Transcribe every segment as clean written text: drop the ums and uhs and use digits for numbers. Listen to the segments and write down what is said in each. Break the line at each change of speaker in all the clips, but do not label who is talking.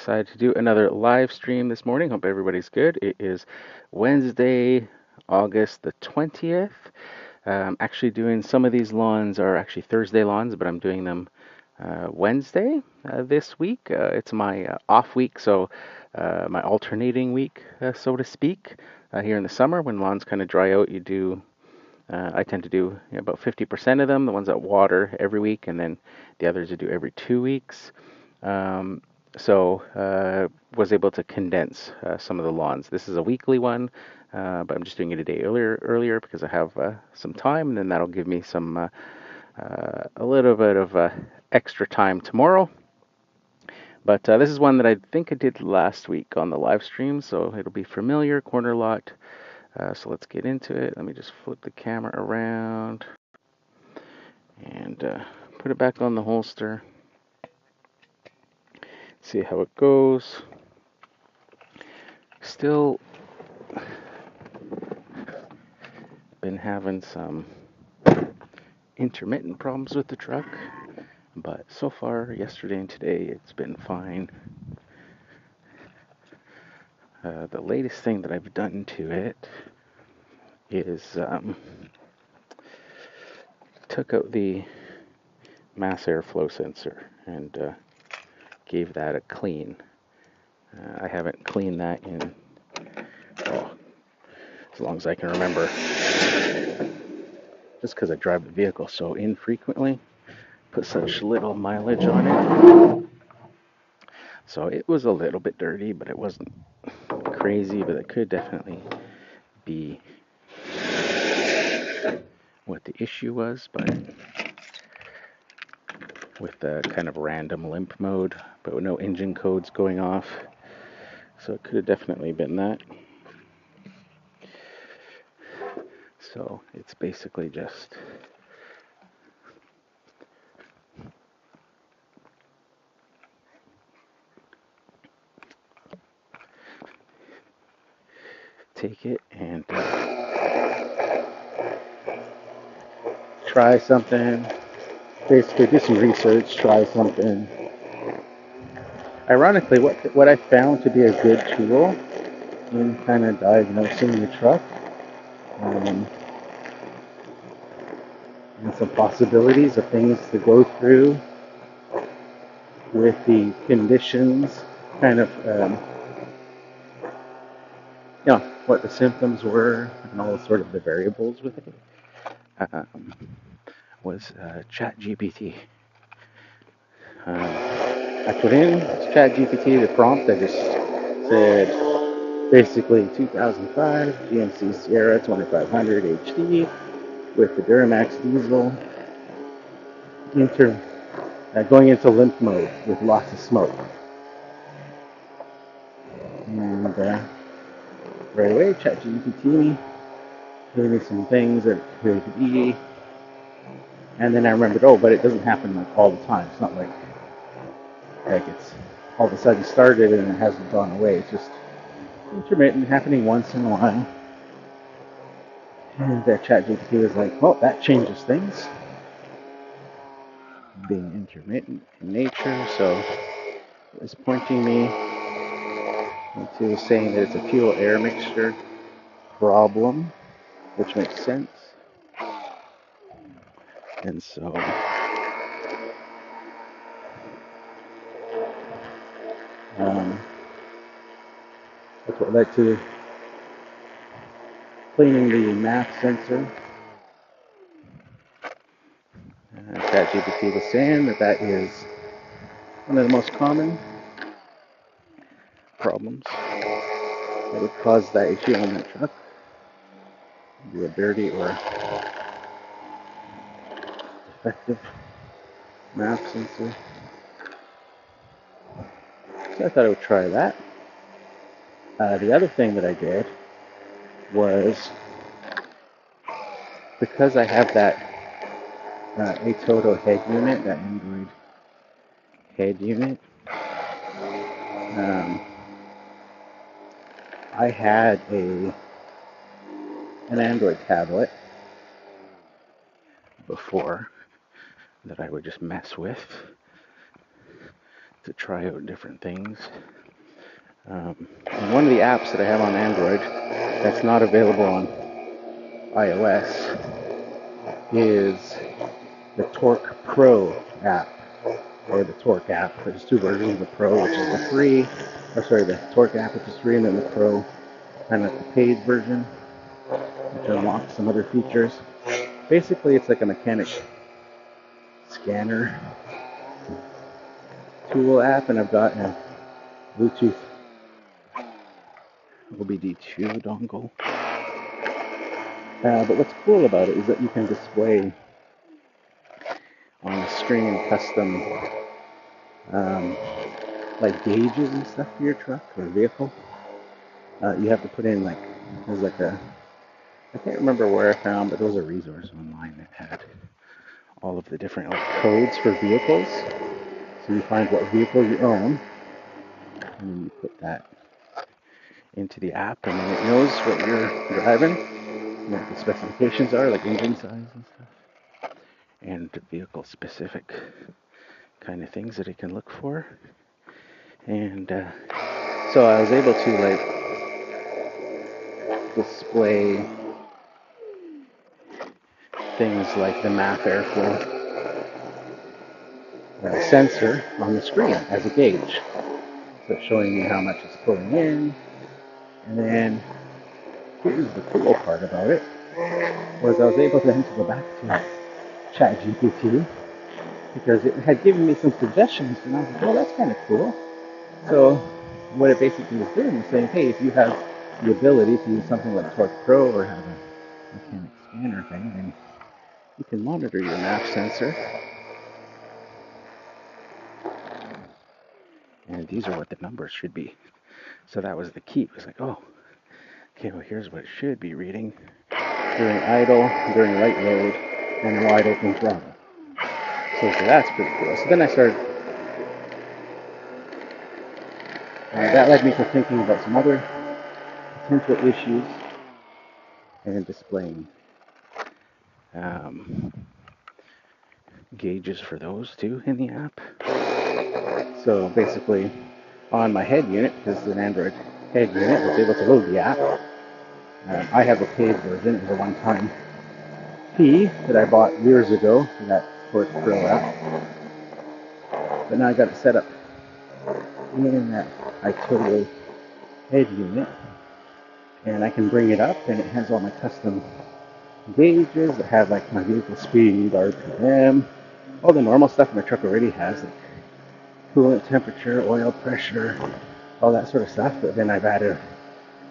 decided to do another live stream this morning. Hope everybody's good. It is Wednesday, August the 20th. Actually doing some of these lawns are actually Thursday lawns, but I'm doing them Wednesday this week. It's my off week, so my alternating week, so to speak. Here in the summer, when lawns kind of dry out, I tend to do about 50% of them, the ones that water every week, and then the others I do every 2 weeks. So was able to condense some of the lawns. This is a weekly one, but I'm just doing it a day earlier because I have some time, and then that'll give me a little bit of extra time tomorrow. But this is one that I think I did last week on the live stream, so it'll be familiar, corner lot. So let's get into it. Let me just flip the camera around and put it back on the holster. See how it goes. Still been having some intermittent problems with the truck, but so far, yesterday and today, it's been fine. The latest thing that I've done to it is took out the mass airflow sensor and gave that a clean. I haven't cleaned that in, as long as I can remember, just because I drive the vehicle so infrequently, put such little mileage on it. So it was a little bit dirty, but it wasn't crazy, but it could definitely be what the issue was, but with the kind of random limp mode, but with no engine codes going off. So it could have definitely been that. So it's basically just take it and try something. Basically do some research, try something. Ironically, what I found to be a good tool in kind of diagnosing the truck, and some possibilities of things to go through with the conditions, kind of, what the symptoms were and all sort of the variables with it, was ChatGPT. I put in ChatGPT, the prompt. I just said basically 2005 GMC Sierra 2500 HD with the Duramax diesel, going into limp mode with lots of smoke. And right away, ChatGPT gave me some things that could be. And then I remembered, but it doesn't happen like all the time. It's not like it's all of a sudden started and it hasn't gone away. It's just intermittent, happening once in a while. And that ChatGPT was like, well, that changes things. Being intermittent in nature, so it was pointing me into saying that it's a fuel air mixture problem, which makes sense. And so that's what led to cleaning the MAP sensor. ChatGPT was saying that is one of the most common problems that would cause that issue on that truck. Do a dirty or defective MAP sensor. So I thought I would try that. The other thing that I did was, because I have that Atoto head unit, that Android head unit, I had an Android tablet before that I would just mess with to try out different things. And one of the apps that I have on Android that's not available on iOS is the Torque Pro app, or the Torque app. There's two versions: the Pro, which is the free, the Torque app, which is free, and then the Pro, kind of the paid version, which unlocks some other features. Basically, it's like a mechanic scanner tool app, and I've got a Bluetooth OBD2 dongle. But what's cool about it is that you can display on the screen custom like gauges and stuff for your truck or vehicle. You have to put in there's I can't remember where I found, but there was a resource online that had all of the different codes for vehicles. So you find what vehicle you own, and then you put that into the app, and then it knows what you're driving, and what the specifications are, like engine size and stuff, and vehicle specific kind of things that it can look for. And so I was able to display things like the MAF airflow sensor on the screen as a gauge. So it's showing me how much it's pulling in. And then here's the cool part about it, was I was able to then to go back to ChatGPT, because it had given me some suggestions, and I was like, oh, that's kind of cool. So what it basically was doing was saying, hey, if you have the ability to use something like Torque Pro or have a mechanic scanner thing, then you can monitor your MAF sensor. And these are what the numbers should be. So that was the key. It was like, oh, okay, well, here's what it should be reading during idle, during light load, and wide open throttle. So that's pretty cool. So then I started, that led me to thinking about some other potential issues and displaying gauges for those too in the app. So basically, on my head unit, because it's an Android head unit, I was able to load the app. I have a paid version. It was a one-time fee that I bought years ago for that Torque Pro app. But now I got it set up in that iTotal head unit, and I can bring it up, and it has all my custom gauges that have like my vehicle speed, RPM, all the normal stuff my truck already has, like coolant temperature, oil pressure, all that sort of stuff. But then I've added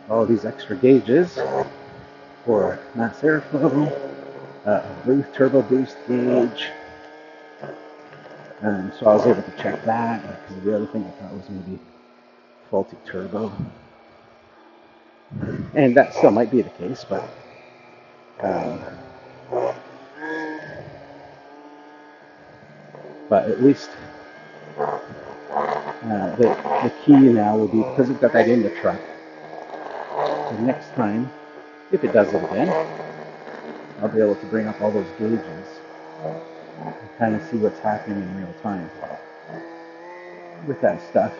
all these extra gauges for mass airflow, turbo boost gauge. So I was able to check that, because the other thing I thought was maybe faulty turbo. And that still might be the case, but at least the key now will be, because we've got that in the truck, the next time, if it does it again, I'll be able to bring up all those gauges and kind of see what's happening in real time with that stuff.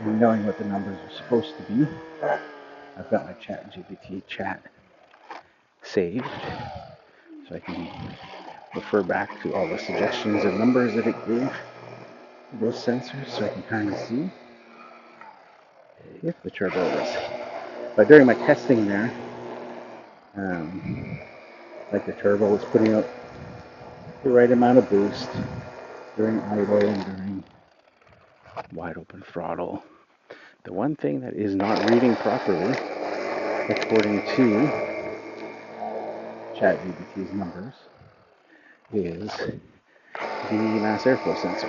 And knowing what the numbers are supposed to be. I've got my ChatGPT chat saved, so I can refer back to all the suggestions and numbers that it gave those sensors, so I can kind of see if the turbo is. But during my testing there, like the turbo was putting out the right amount of boost during idle and during wide open throttle. The one thing that is not reading properly, according to ChatGPT's numbers, is the mass airflow sensor.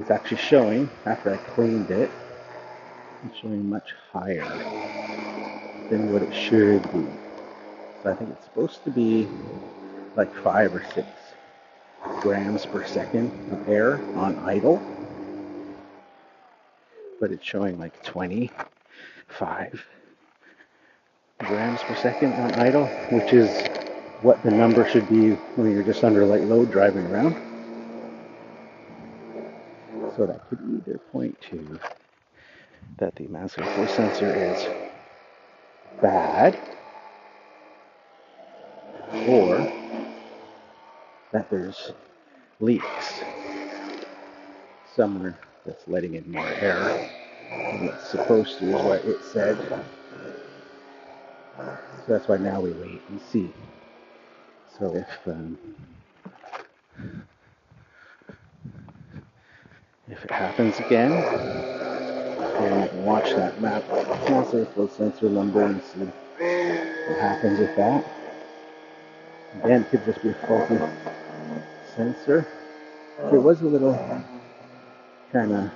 It's actually showing, after I cleaned it, it's showing much higher than what it should be. So I think it's supposed to be like 5 or 6 grams per second of air on idle, but it's showing like 25 grams per second on idle, which is what the number should be when you're just under light load driving around. So that could either point to that the mass airflow sensor is bad, or that there's leaks somewhere that's letting in more air than it's supposed to, is what it said. So that's why now we wait and see. So if it happens again, then we can watch that mass airflow sensor number and see what happens with that. Again, it could just be a faulty sensor. It was a little kind of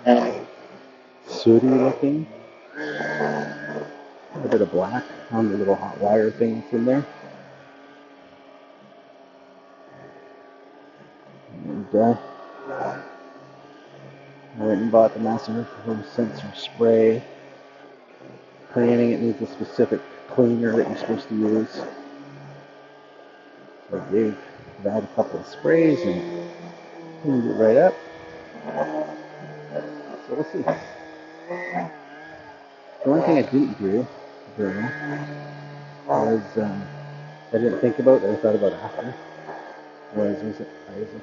sooty looking, a bit of black on the little hot wire thing that's in there. And I went and bought the mass airflow sensor spray. Cleaning it needs a specific cleaner that you're supposed to use. So I gave that a couple of sprays and cleaned it right up. So we'll see. The one thing I didn't do was I didn't think about that I thought about after was I was like,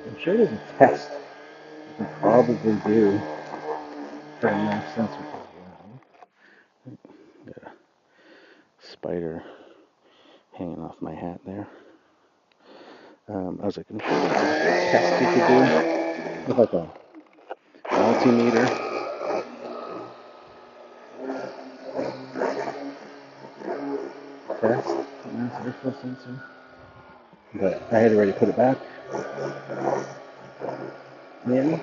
I'm sure there's a test you can probably do for a mass sensor as well. Got a spider hanging off my hat there. I was like, I'm sure there's a test you could do with like a multimeter. Test mass airflow sensor. But I had already put it back in.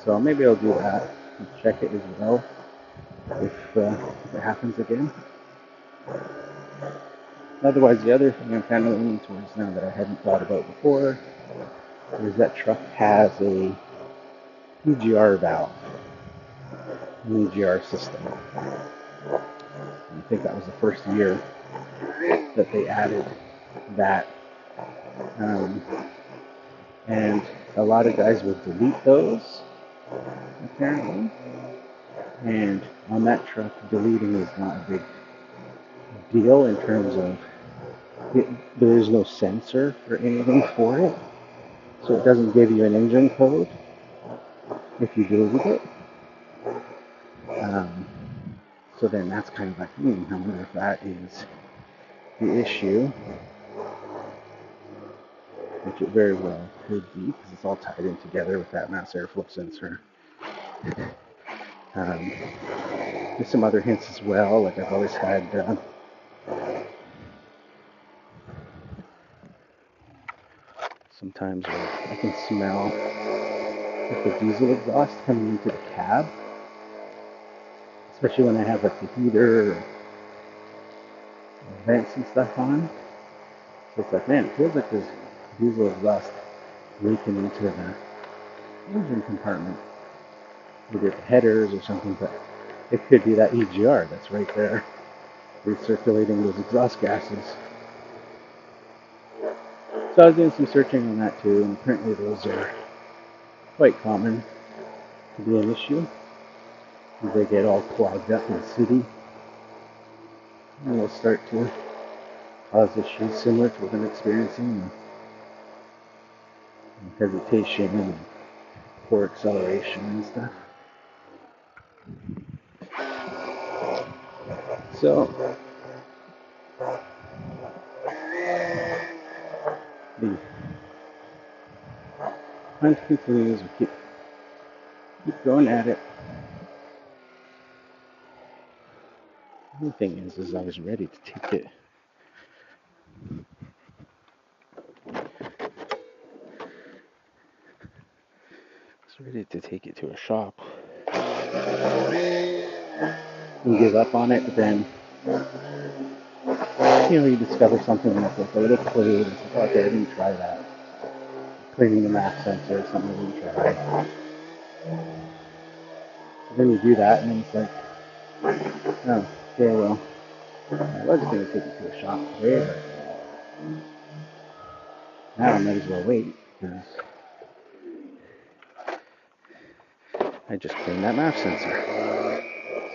So maybe I'll do that and check it as well if it happens again. Otherwise, the other thing I'm kind of leaning towards now that I hadn't thought about before is that truck has a EGR valve, an EGR system. And I think that was the first year that they added that. And a lot of guys would delete those, apparently. And on that truck, deleting is not a big deal in terms of there is no sensor or anything for it. So it doesn't give you an engine code if you delete it. So then that's kind of like, I wonder if that is the issue, which it very well could be because it's all tied in together with that mass airflow sensor. There's some other hints as well, like I've always had sometimes I can smell the diesel exhaust coming into the cab, especially when I have like the heater or vents and stuff on. So it's like, man, it feels like there's diesel exhaust leaking into the engine compartment, either the headers or something, but it could be that EGR that's right there recirculating those exhaust gases. So I was doing some searching on that too, and apparently those are quite common to be an issue. They get all clogged up in the city, and will start to cause issues similar to what I'm experiencing, hesitation and poor acceleration and stuff. So the hunt continues. We keep going at it. The thing is I was ready to take it. Ready to take it to a shop and give up on it, but then you discover something that's like a little clue. It's like, okay, I didn't try that. Cleaning the mass sensor is something I didn't try. So then you do that, and then it's like, oh, okay, well, I was going to take it to a shop today, Now I might as well wait because I just cleaned that map sensor.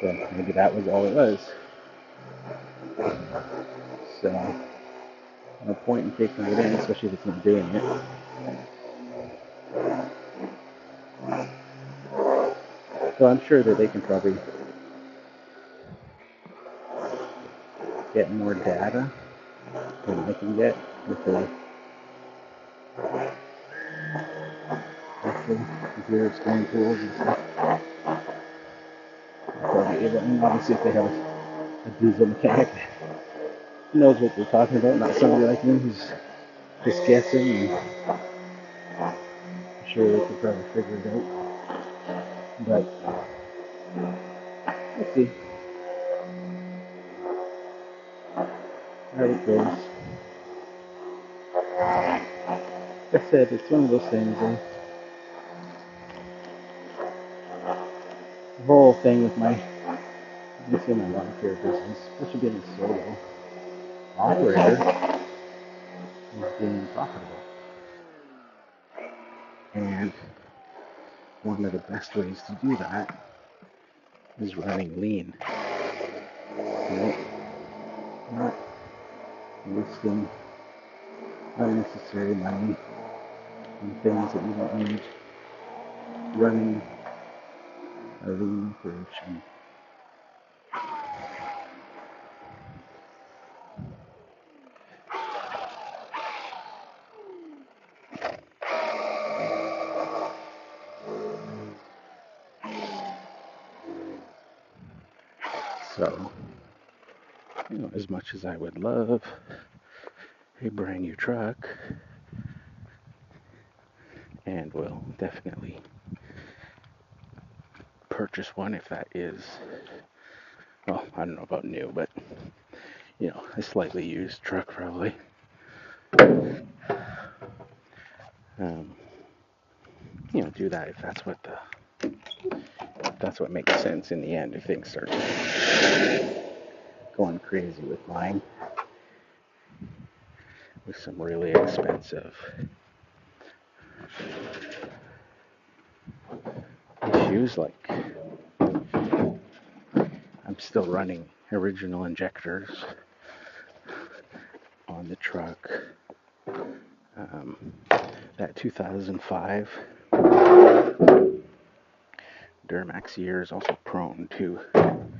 So maybe that was all it was. So no point in taking it in, especially if it's not doing it. So I'm sure that they can probably get more data than I can get with the actual computer scanning tools and stuff. They'll probably able, and obviously if they have a diesel mechanic who knows what they're talking about, not somebody like me who's just guessing, and I'm sure they could probably figure it out. But we'll see how it goes. Like I said, it's one of those things. The whole thing with my, you see my lawn care business, especially being a solo operator, is being profitable. And one of the best ways to do that is running lean. Not wasting unnecessary money on things that you don't need. Running a lean operation. So, as much as I would love a brand new truck, and will definitely purchase one if that is, well, I don't know about new, but a slightly used truck probably. Um, do that if that's what makes sense in the end. If things start going crazy with mine, with some really expensive issues, like I'm still running original injectors on the truck. That 2005 Duramax year is also prone to blowing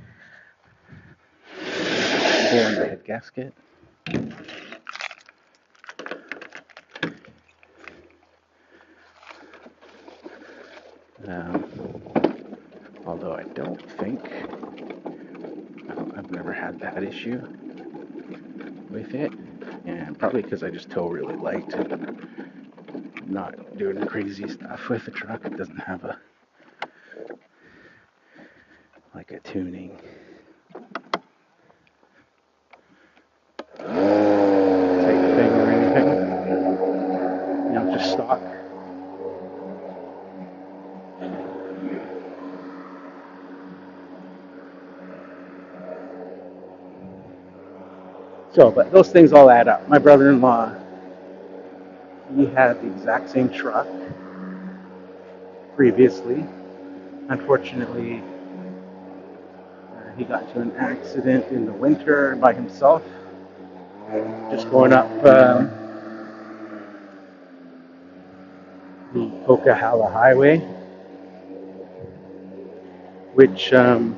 the head gasket. Although I don't think, I've never had that issue with it, and probably because I just tow really light and not doing crazy stuff with the truck. It doesn't have a tuning type thing or anything. Just stock. So, but those things all add up. My brother-in-law, he had the exact same truck previously. Unfortunately, he got into an accident in the winter by himself, just going up the Coquihalla Highway, which, for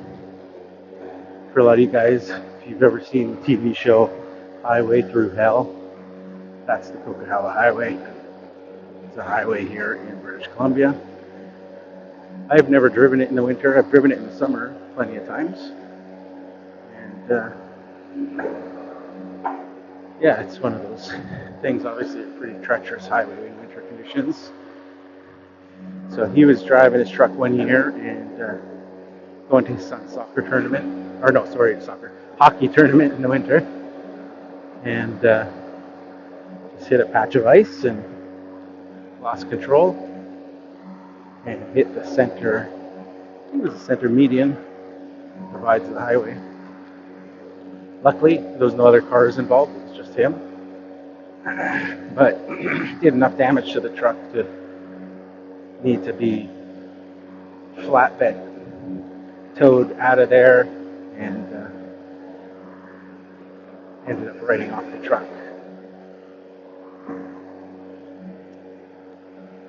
a lot of you guys, if you've ever seen the TV show Highway Through Hell, that's the Coquihalla Highway. It's a highway here in British Columbia. I've never driven it in the winter. I've driven it in the summer plenty of times. And yeah, it's one of those things, obviously a pretty treacherous highway in winter conditions. So he was driving his truck one year and going to his son's hockey tournament in the winter. And just hit a patch of ice and lost control and hit the center. I think it was the center median that divides the highway. Luckily, there was no other cars involved. It was just him.
but did enough damage to the truck to need to be flatbed towed out of there, and ended up writing off the truck.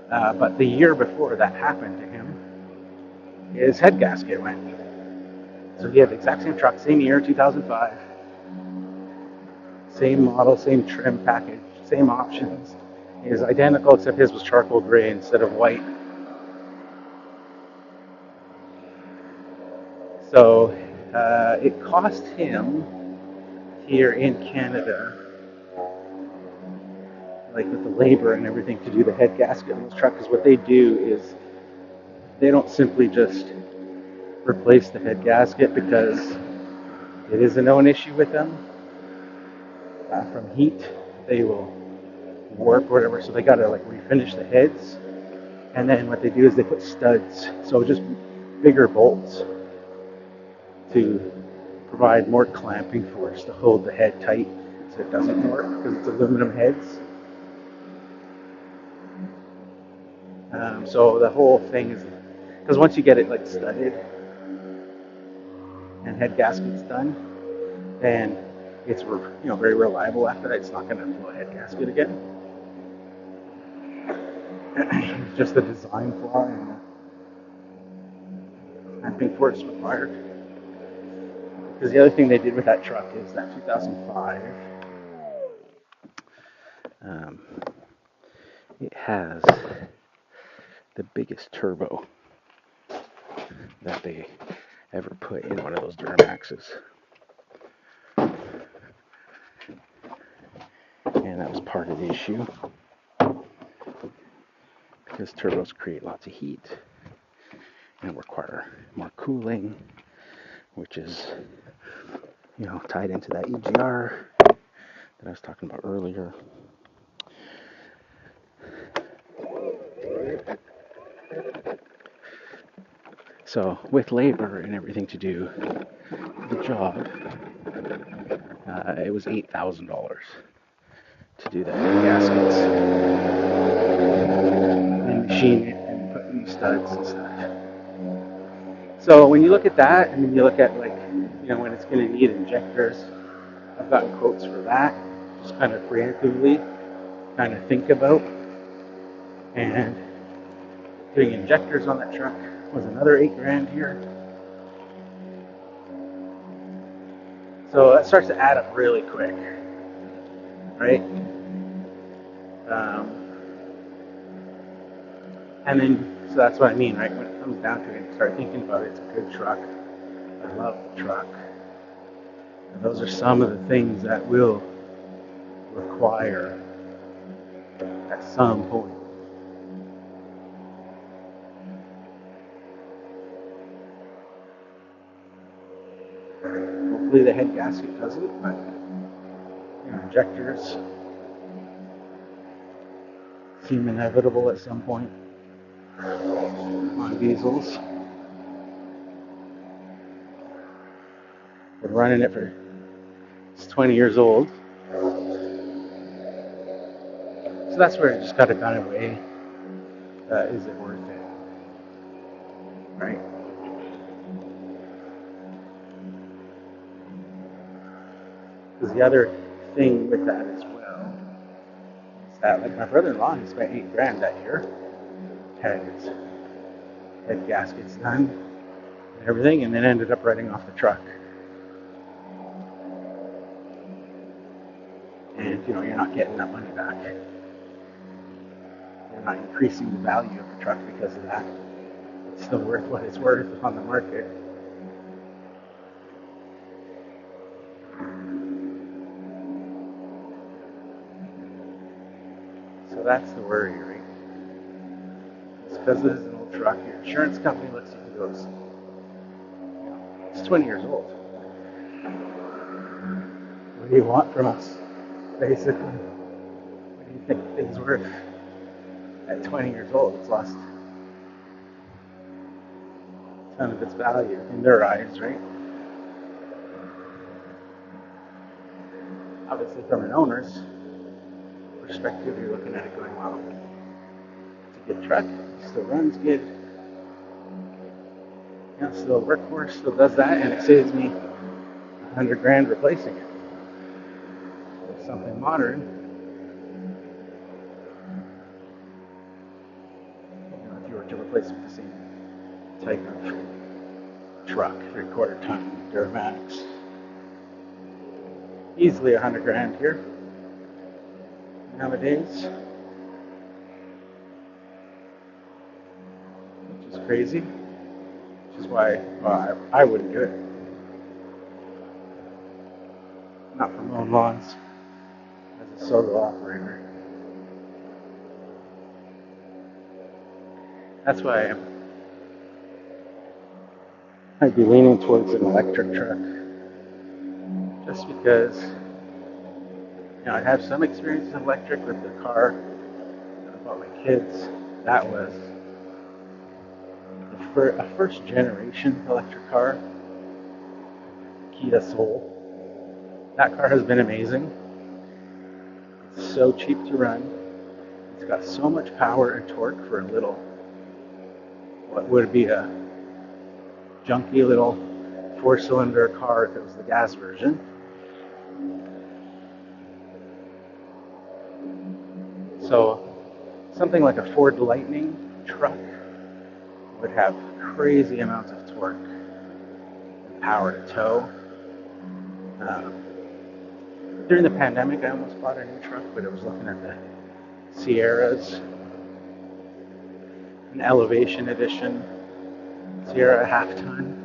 But the year before that happened to him, his head gasket went. So he had the exact same truck, same year, 2005, same model, same trim package, same options. It was identical, except his was charcoal gray instead of white. So it cost him here in Canada, like with the labor and everything, to do the head gasket on this truck. Because what they do is they don't simply just replace the head gasket, because it is a known issue with them from heat. They will warp or whatever, so they got to like refinish the heads. And then what they do is they put studs, so just bigger bolts to provide more clamping force to hold the head tight so it doesn't warp, because it's aluminum heads. So the whole thing is, because once you get it like studded and head gaskets done, then it's very reliable after that. It's not going to blow a head gasket again. It's just a design flaw, and clamping force required. Because the other thing they did with that truck is that 2005, it has the biggest turbo that they ever put in one of those Duramaxes. And that was part of the issue, because turbos create lots of heat and require more cooling, which is, tied into that EGR that I was talking about earlier. So with labor and everything to do the job, it was $8,000 to do that gaskets and machine it and put new studs and stuff. So when you look at that, and then you look at when it's going to need injectors, I've gotten quotes for that, just kind of preemptively, kind of think about. And doing injectors on that truck was another $8,000 here. So that starts to add up really quick, right? And then, so that's what I mean, right? When it comes down to it, you start thinking about it, it's a good truck. I love the truck. And those are some of the things that will require at some point. Hopefully the head gasket doesn't, but injectors seem inevitable at some point on diesels. Been running it for, it's 20 years old. So that's where you just got to kind of weigh, is it worth it, right? Because the other thing with that as well is that, like, my brother-in-law, he spent $8,000 that year, had his head gaskets done and everything, and then ended up writing off the truck. And you're not getting that money back. You're not increasing the value of the truck because of that. It's still worth what it's worth on the market. So that's the worry, right? It's because this is an old truck. Your insurance company looks at it and goes, it's 20 years old. What do you want from us, basically? What do you think things worth at 20 years old? It's lost a ton of its value in their eyes, right? Obviously, from an owner's, perspective, you're looking at it going, wow, it's a good truck, still runs good, still a workhorse, still does that, and it saves me 100 grand replacing it with something modern. If you were to replace it with the same type of truck, 3/4 ton Duramax, easily 100 grand here nowadays, which is crazy, which is why I wouldn't do it. Not for mowing lawns as a solo operator. That's why I'd be leaning towards an electric truck, just because I have some experience in electric with the car that I bought my kids. That was a first generation electric car, Kia Soul. That car has been amazing. It's so cheap to run. It's got so much power and torque for a little, what would be a junky little 4-cylinder car if it was the gas version. So something like a Ford Lightning truck would have crazy amounts of torque and power to tow. During the pandemic, I almost bought a new truck, but I was looking at the Sierras, an Elevation Edition, Sierra half-ton.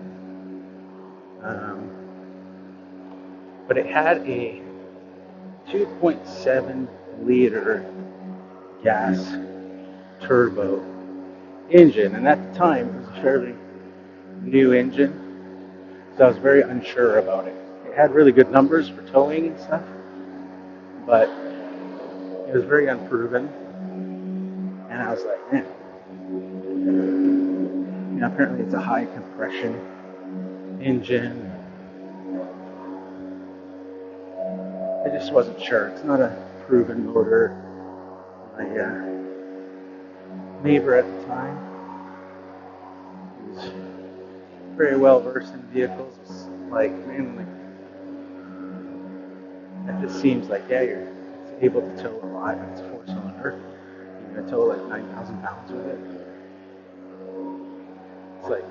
But it had a 2.7 liter gas turbo engine, and at the time it was a fairly new engine, so I was very unsure about it. It had really good numbers for towing and stuff, but it was very unproven, and I was like, man, apparently it's a high compression engine. I just wasn't sure. It's not a proven motor. My neighbor at the time was very well versed in vehicles. Was like, man, it just seems like, yeah, you're able to tow a lot. It's a 4-cylinder. You're gonna tow like 9,000 pounds with it. It's like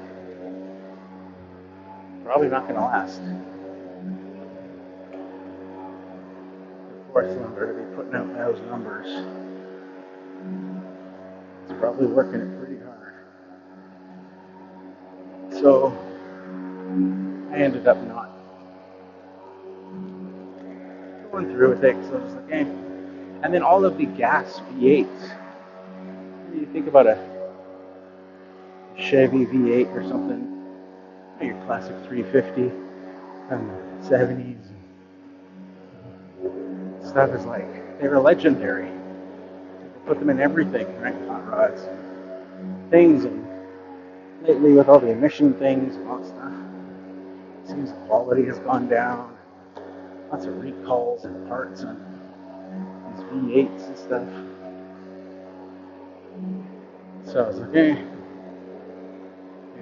probably not gonna last. 4-cylinder to be putting out those numbers. It's probably working it pretty hard. So I ended up not going through with it because I was like, hey. And then all of the gas V8s. You think about a Chevy V8 or something, your classic 350 from the 70s. Stuff is like, they were legendary. People put them in everything, right? Hot rods, things, and lately with all the emission things and all that stuff, it seems the quality has gone down. Lots of recalls and parts on these V8s and stuff. So I was like, hey,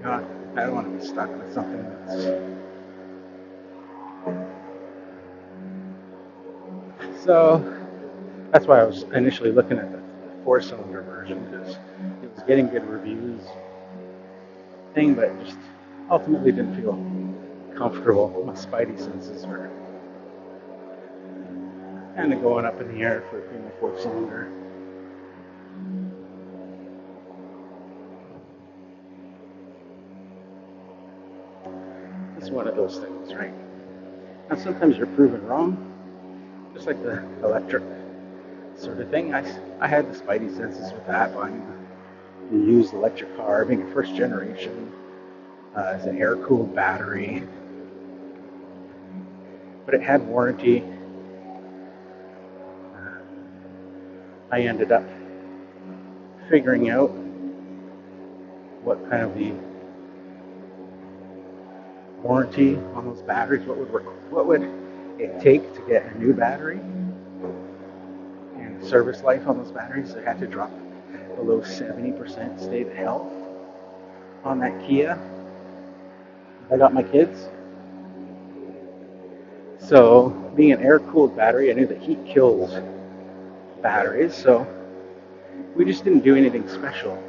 I don't want to be stuck with something that's... So that's why I was initially looking at the 4-cylinder version, because it was getting good reviews thing, but just ultimately didn't feel comfortable. My spidey senses were kind of going up in the air for being a 4-cylinder. It's one of those things, right? Now sometimes you're proven wrong, just like the electric sort of thing. I had the spidey senses with that, buying the used electric car, being a first generation, as an air-cooled battery, but it had warranty. I ended up figuring out what kind of the warranty on those batteries, what would it take to get a new battery and service life on those batteries. They had to drop below 70% state of health on that Kia. I got my kids. So, being an air-cooled battery, I knew that heat kills batteries. So, we just didn't do anything special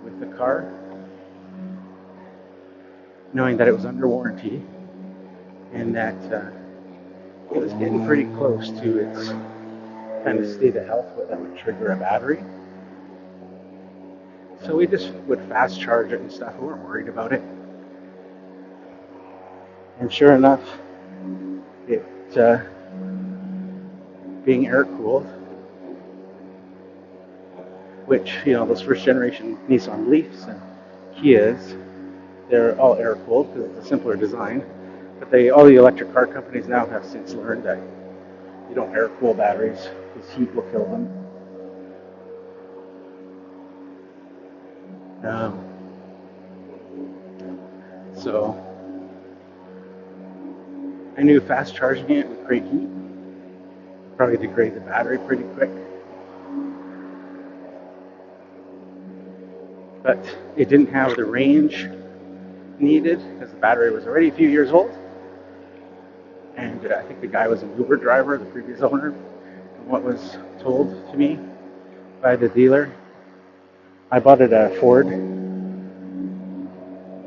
with the car, knowing that it was under warranty and that it was getting pretty close to its kind of state of health that would trigger a battery. So we just would fast charge it and stuff. We weren't worried about it. And sure enough, it being air cooled, which, those first generation Nissan Leafs and Kias, they're all air cooled because it's a simpler design. But all the electric car companies now have since learned that you don't air cool batteries because heat will kill them. So I knew fast charging it would create heat, probably degrade the battery pretty quick. But it didn't have the range needed because the battery was already a few years old. And I think the guy was an Uber driver, the previous owner, from what was told to me by the dealer. I bought it at a Ford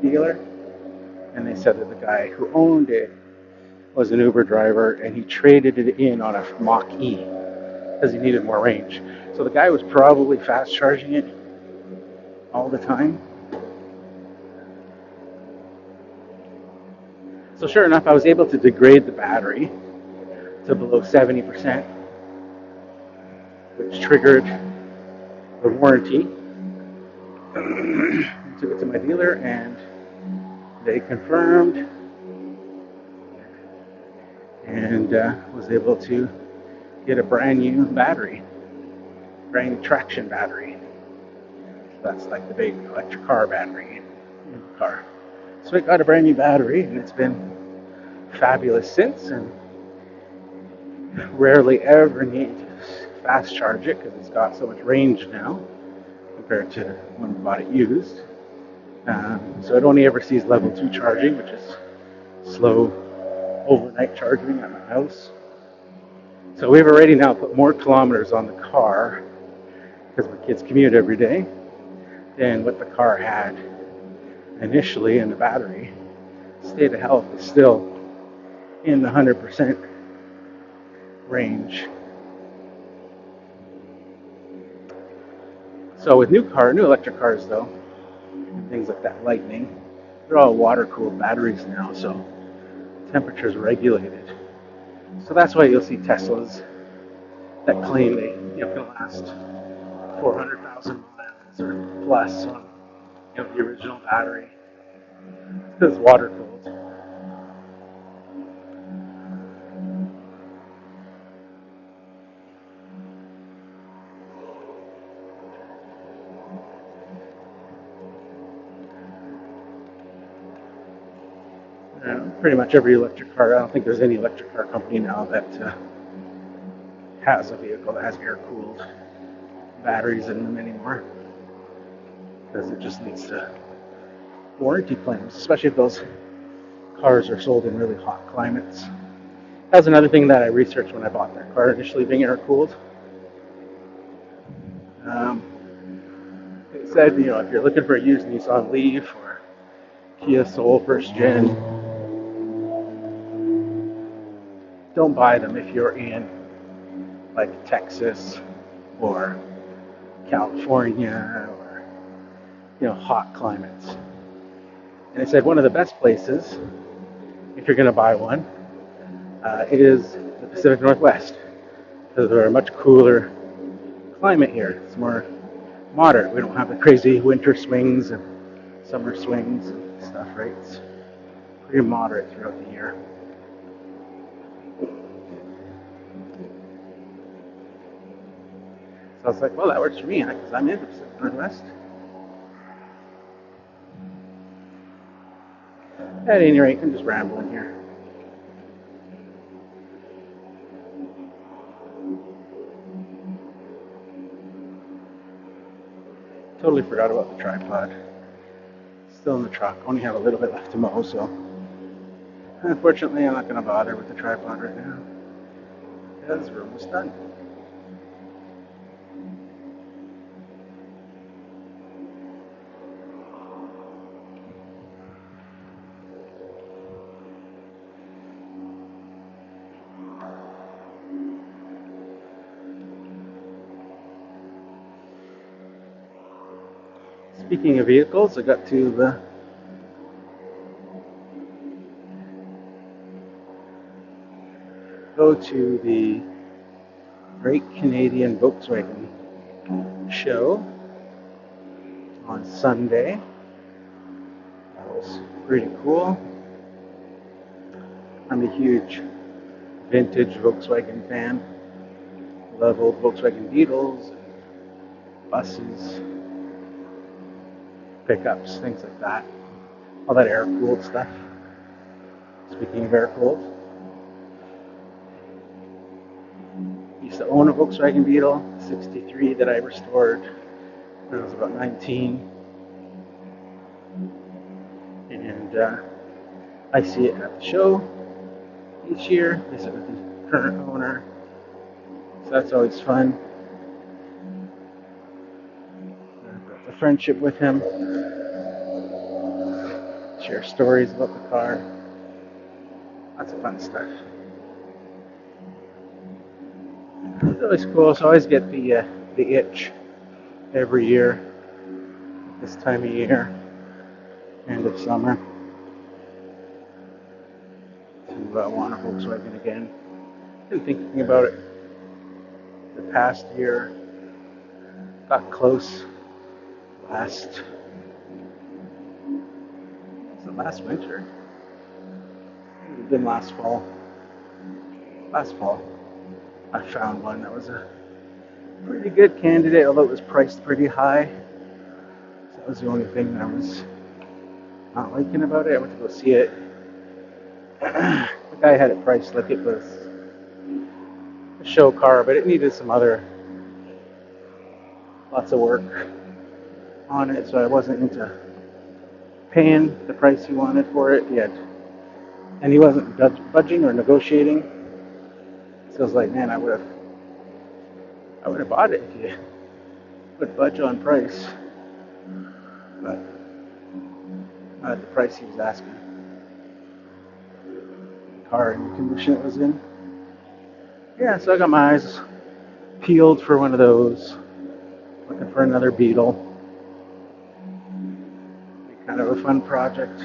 dealer, and they said that the guy who owned it was an Uber driver, and he traded it in on a Mach-E because he needed more range. So the guy was probably fast charging it all the time. So sure enough, I was able to degrade the battery to below 70%, which triggered the warranty. I took it to my dealer, and they confirmed, and was able to get a brand new battery, brand new traction battery. That's like the big electric car battery in the car. So I got a brand new battery, and it's been fabulous since, and rarely ever need to fast charge it because it's got so much range now compared to when we bought it used. So it only ever sees level 2 charging, which is slow overnight charging at my house. So we've already now put more kilometers on the car because my kids commute every day than what the car had initially, and the battery state of health is still in the 100% range. So with new electric cars though, and things like that Lightning, they're all water-cooled batteries now, so temperature's regulated. So that's why you'll see Teslas that claim they can last 400,000 miles or plus on the original battery because it's water-cooled. Pretty much every electric car. I don't think there's any electric car company now that has a vehicle that has air-cooled batteries in them anymore, because it just leads to warranty claims, especially if those cars are sold in really hot climates. That's another thing that I researched when I bought that car, initially being air-cooled. It said, if you're looking for a used Nissan Leaf or Kia Soul first gen, don't buy them if you're in like Texas or California or hot climates. And it said one of the best places if you're going to buy one is the Pacific Northwest, because they're a much cooler climate here. It's more moderate. We don't have the crazy winter swings and summer swings and stuff, right? It's pretty moderate throughout the year. So I was like, well, that works for me because I'm in the Pacific Northwest. At any rate, I'm just rambling here. Totally forgot about the tripod. Still in the truck. Only have a little bit left to mow, so unfortunately I'm not going to bother with the tripod right now because we're almost done. Speaking of vehicles, I got to go to the Great Canadian Volkswagen Show on Sunday. That was pretty cool. I'm a huge vintage Volkswagen fan. Love old Volkswagen Beetles, buses, pickups, things like that. All that air-cooled stuff. Speaking of air-cooled, used to own a Volkswagen Beetle 63 that I restored when I was about 19. And I see it at the show each year. Visit with the current owner. So that's always fun. I've got the friendship with him. Share stories about the car. Lots of fun stuff. It's always cool. So I always get the itch every year, this time of year, end of summer, to want a Volkswagen again. Been thinking about it the past year. Got close last winter. It had been last fall. Last fall, I found one that was a pretty good candidate, although it was priced pretty high. So that was the only thing that I was not liking about it. I went to go see it. The guy had it priced like it was a show car, but it needed lots of work on it, so I wasn't into paying the price he wanted for it yet. And he wasn't budging or negotiating. So I was like, man, I would have bought it if you would budge on price, but not at the price he was asking. The car in the condition it was in. Yeah, so I got my eyes peeled for one of those. Looking for another Beetle. Be kind of a fun project.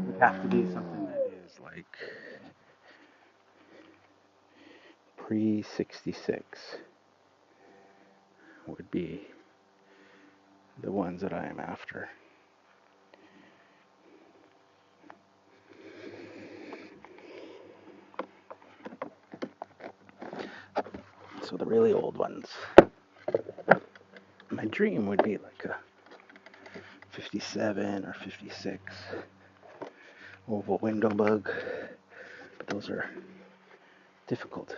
Would have to be something that is like
pre-66 would be the ones that I am after. So the really old ones. My dream would be like a 57 or 56 oval window bug, but those are difficult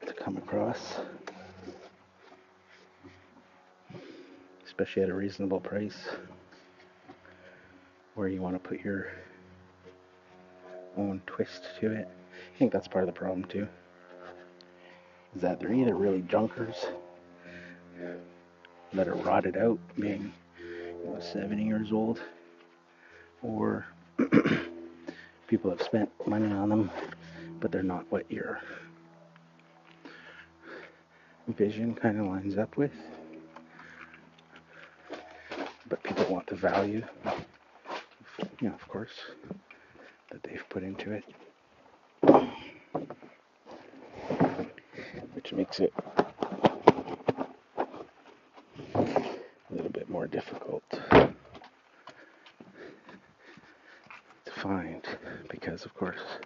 to come across, especially at a reasonable price where you want to put your own twist to it. I think that's part of the problem too, is that they're either really junkers that are rotted out, being 70 years old, or people have spent money on them, but they're not what your vision kind of lines up with. But people want the value, of course, that they've put into it, which makes it a little bit more difficult to find, because of course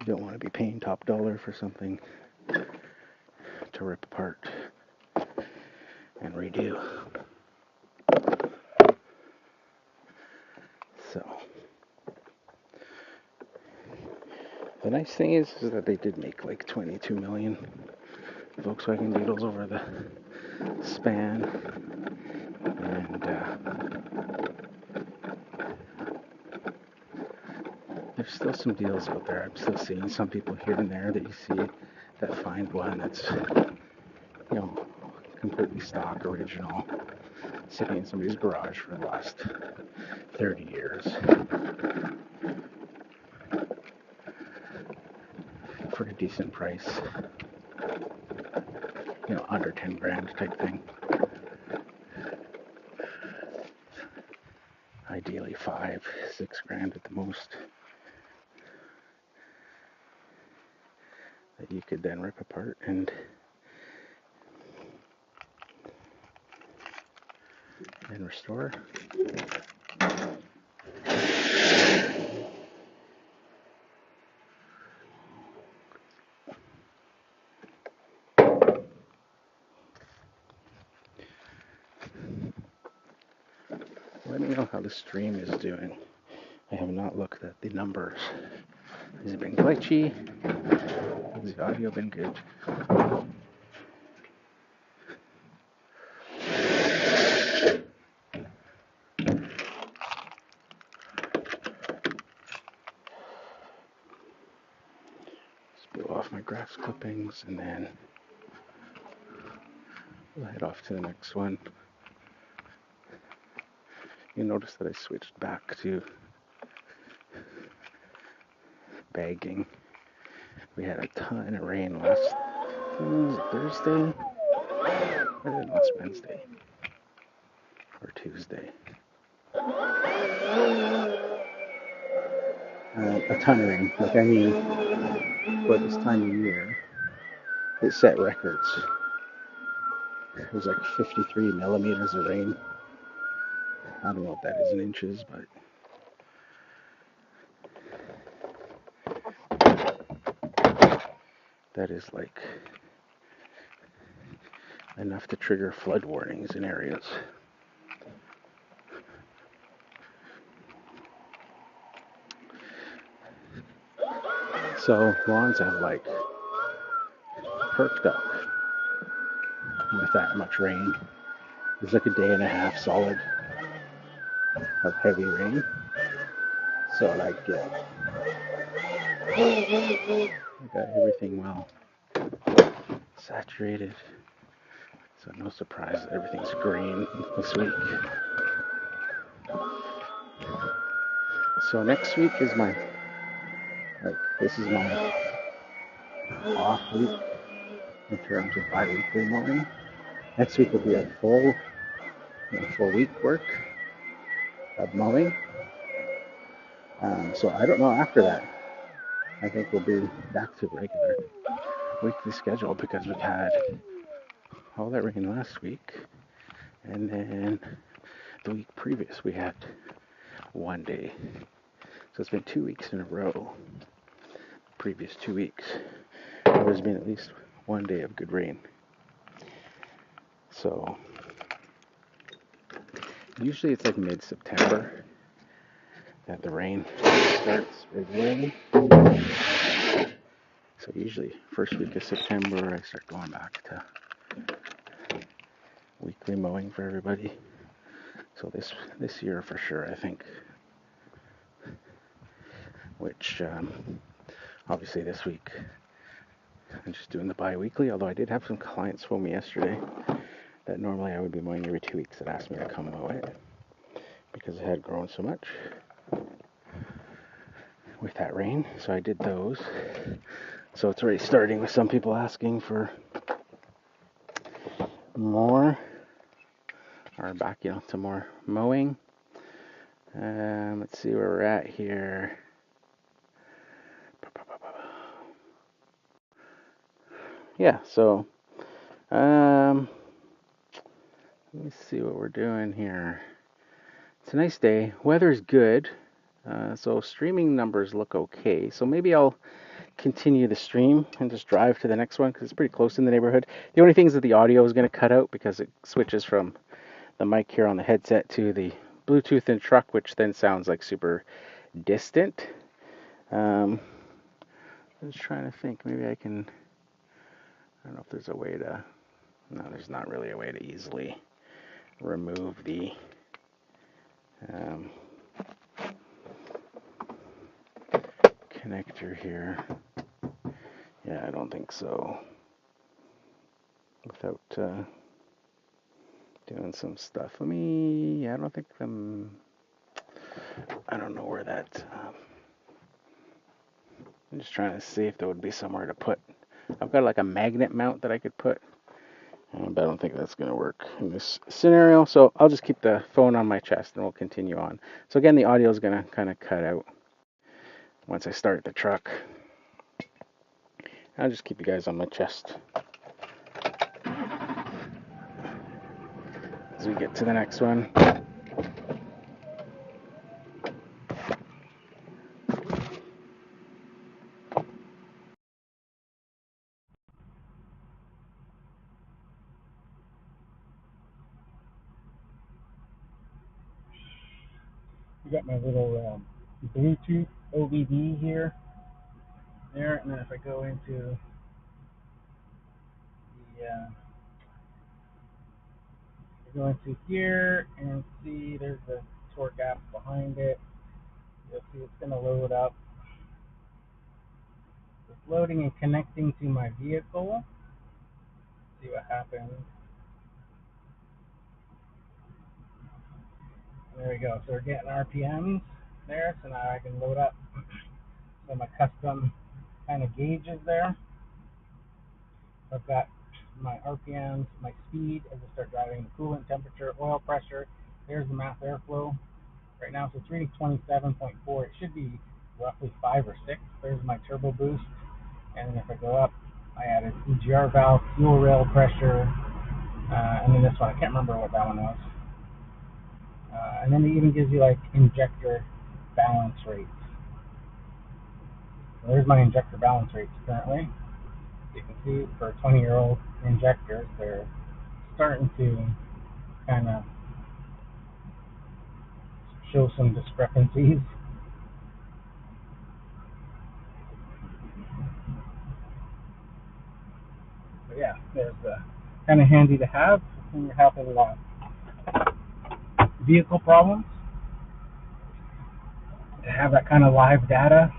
you don't want to be paying top dollar for something to rip apart and redo. So the nice thing is that they did make like 22 million Volkswagen Beetles over the span, and there's still some deals out there. I'm still seeing some people here and there that you see that find one that's, you know, completely stock, original, sitting in somebody's garage for the last 30 years for a decent price, you know, under 10 grand type thing. Ideally 5, 6 grand at the most, that you could then rip apart and restore. Let me know how the stream is doing. I have not looked at the numbers. Has it been glitchy? Has the audio been good? Just blow off my grass clippings and then we'll head off to the next one. You notice that I switched back to bagging. We had a ton of rain last Thursday. Or last Wednesday or Tuesday. A ton of rain. Like, I mean, for this time of year, it set records. It was like 53 millimeters of rain. I don't know what that is in inches, but that is like enough to trigger flood warnings in areas. So lawns have like perked up with that much rain. It was like a day and a half solid of heavy rain. So like, I got everything well saturated. So no surprise that everything's green this week. So next week is this is my off week in terms of bi-weekly mowing. Next week will be a full week work of mowing. So I don't know after that. I think we'll be back to regular weekly schedule because we've had all that rain last week, and then the week previous we had one day. So it's been 2 weeks in a row. Previous 2 weeks, there's been at least one day of good rain. So usually it's like mid-September that the rain starts regularly. So usually first week of September I start going back to weekly mowing for everybody. So this year for sure, I think. Which obviously this week I'm just doing the bi-weekly, although I did have some clients phone me yesterday that normally I would be mowing every 2 weeks that asked me to come mow it because it had grown so much with that rain. So I did those. So it's already starting with some people asking for more, or back, to more mowing. Let's see where we're at here. Yeah, so let me see what we're doing here. It's a nice day. Weather's good. So streaming numbers look okay. So maybe I'll continue the stream and just drive to the next one because it's pretty close in the neighborhood. The only thing is that the audio is going to cut out because it switches from the mic here on the headset to the Bluetooth in truck, which then sounds like super distant. I'm just trying to think. Maybe I can. I don't know if there's a way to. No, there's not really a way to easily remove the um, connector here. Yeah, I don't think so. Without doing some stuff. Let me. Yeah, I don't think I don't know where that. I'm just trying to see if there would be somewhere to put. I've got like a magnet mount that I could put, but I don't think that's going to work in this scenario. So I'll just keep the phone on my chest and we'll continue on. So again, the audio is going to kind of cut out once I start the truck. I'll just keep you guys on my chest as we get to the next one. I got my little Bluetooth OBD here, there, and then if I go into here and see there's the torque app behind it. You'll see it's going to load up. It's loading and connecting to my vehicle. See what happens. There we go. So we're getting RPMs there. So now I can load up some of my custom kind of gauges there. I've got my RPMs, my speed as I start driving, the coolant temperature, oil pressure. There's the mass airflow right now. So it's reading 27.4. It should be roughly 5 or 6. There's my turbo boost. And then if I go up, I added EGR valve, fuel rail pressure, and then this one, I can't remember what that one was. And then it even gives you like injector balance rates. So there's my injector balance rates currently. You can see for 20-year-old injectors, they're starting to kind of show some discrepancies. But yeah, there's kind of handy to have when you're having vehicle problems, to have that kind of live data.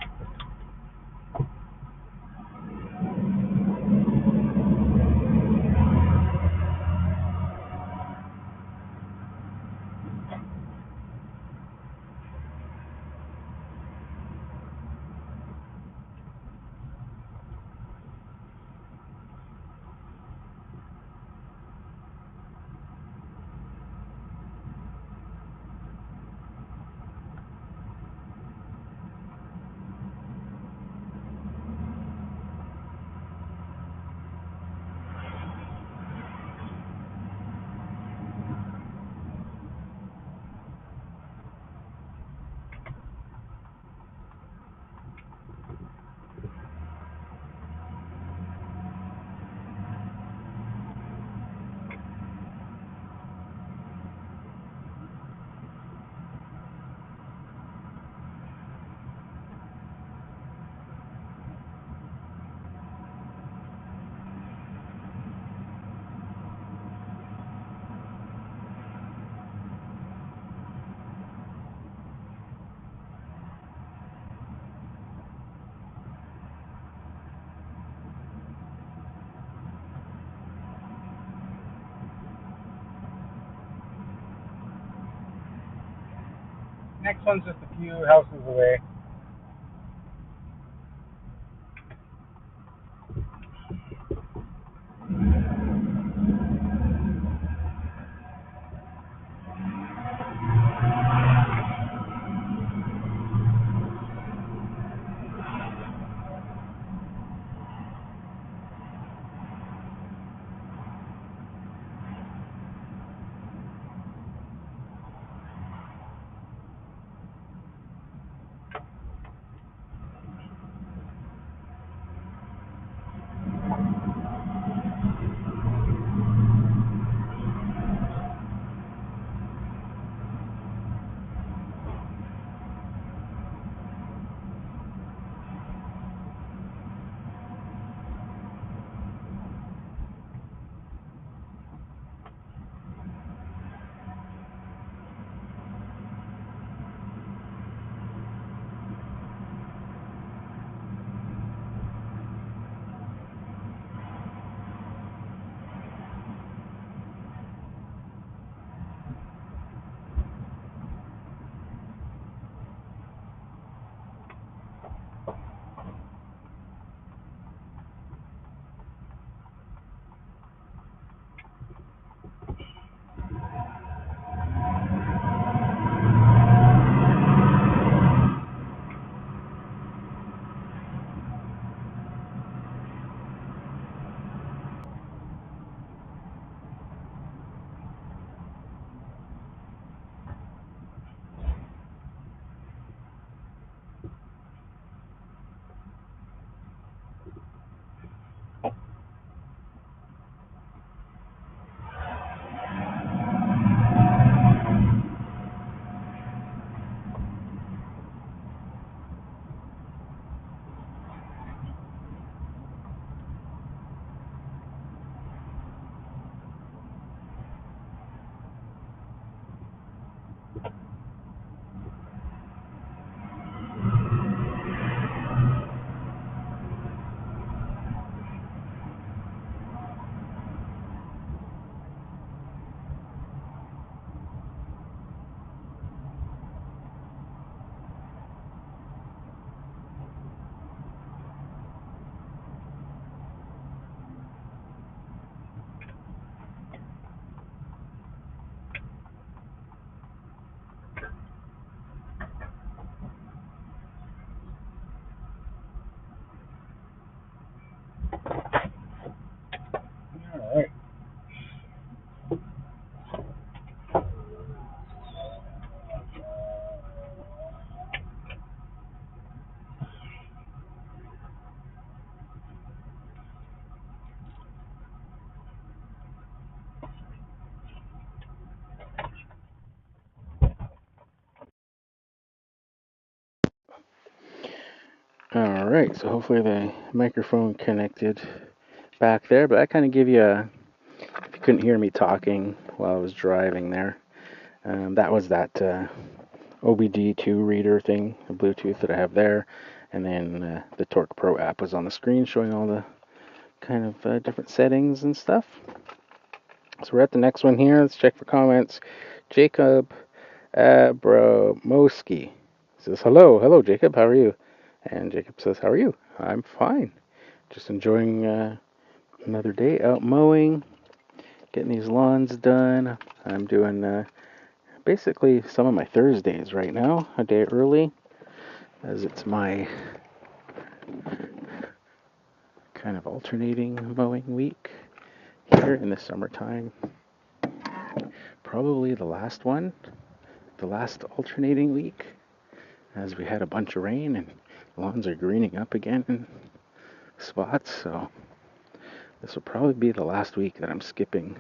Next one's just a few houses away. All right, so hopefully the microphone connected back there, but I kind of give you a, if you couldn't hear me talking while I was driving there, that was that OBD2 reader thing, the Bluetooth that I have there, and then the Torque Pro app was on the screen showing all the kind of different settings and stuff. So we're at the next one here. Let's check for comments. Jacob Abromoski says, hello, Jacob, how are you? And Jacob says, how are you? I'm fine. Just enjoying another day out mowing, getting these lawns done. I'm doing basically some of my Thursdays right now, a day early, as it's my kind of alternating mowing week here in the summertime. Probably the last one, the last alternating week, as we had a bunch of rain and lawns are greening up again in spots, so this will probably be the last week that I'm skipping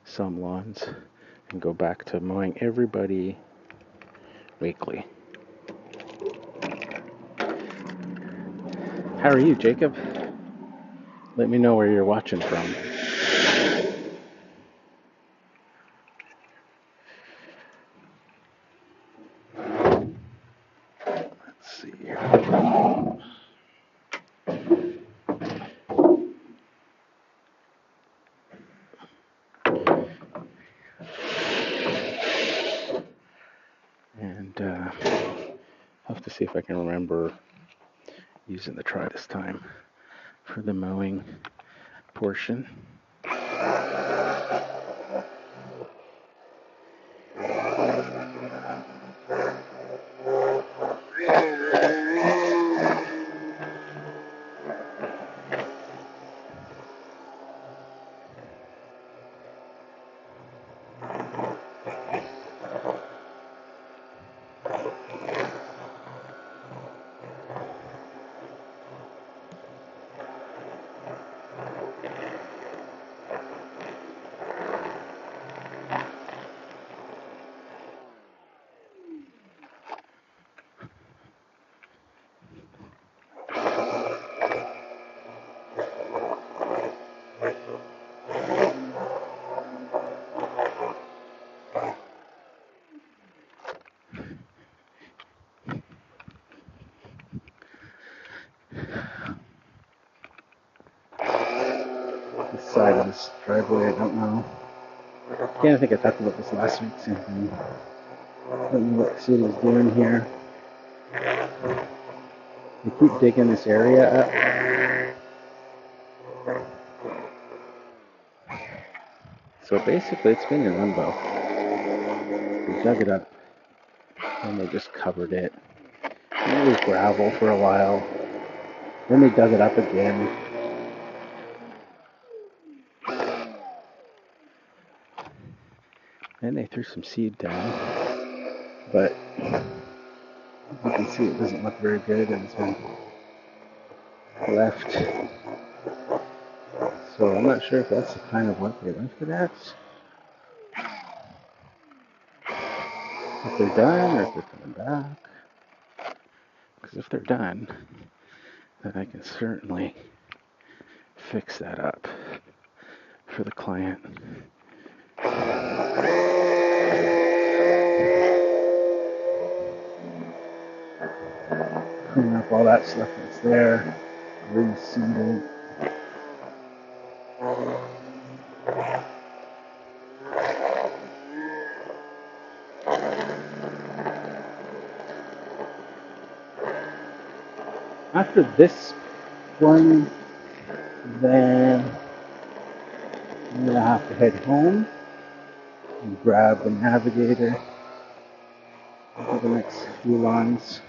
some lawns and go back to mowing everybody weekly. How are you, Jacob? Let me know where you're watching from. Let's see here. And I'll have to see if I can remember using the try this time for the mowing portion. This side of this driveway, I don't know. Again, I think I talked about this last week. Same thing. I don't know what the city's doing here. They keep digging this area up. So basically, it's been in limbo. They dug it up and they just covered it. And it was gravel for a while. Then they dug it up again. Then they threw some seed down. But you can see it doesn't look very good and it's been left. So I'm not sure if that's the kind of work they left it at. If they're done or if they're coming back. Because if they're done, then I can certainly fix that up for the client. Clean up all that stuff that's there, reseed it. After this one, then I'm gonna have to head home and grab the navigator for the next few lines.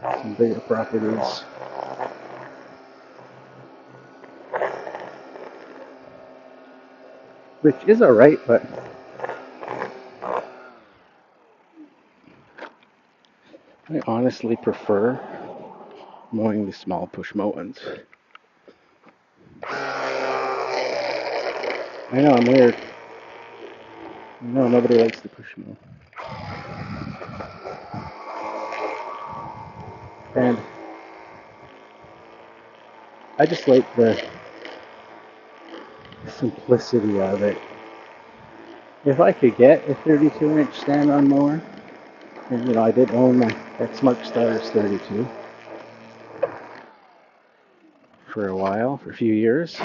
Some bigger properties. Which is alright, but I honestly prefer mowing the small push mow-ins. I know I'm weird.
No, nobody likes to push mow. And I just like the simplicity of it. If I could get a 32-inch stand-on mower, and I did own my Exmark Stars 32 for a while, for a few years,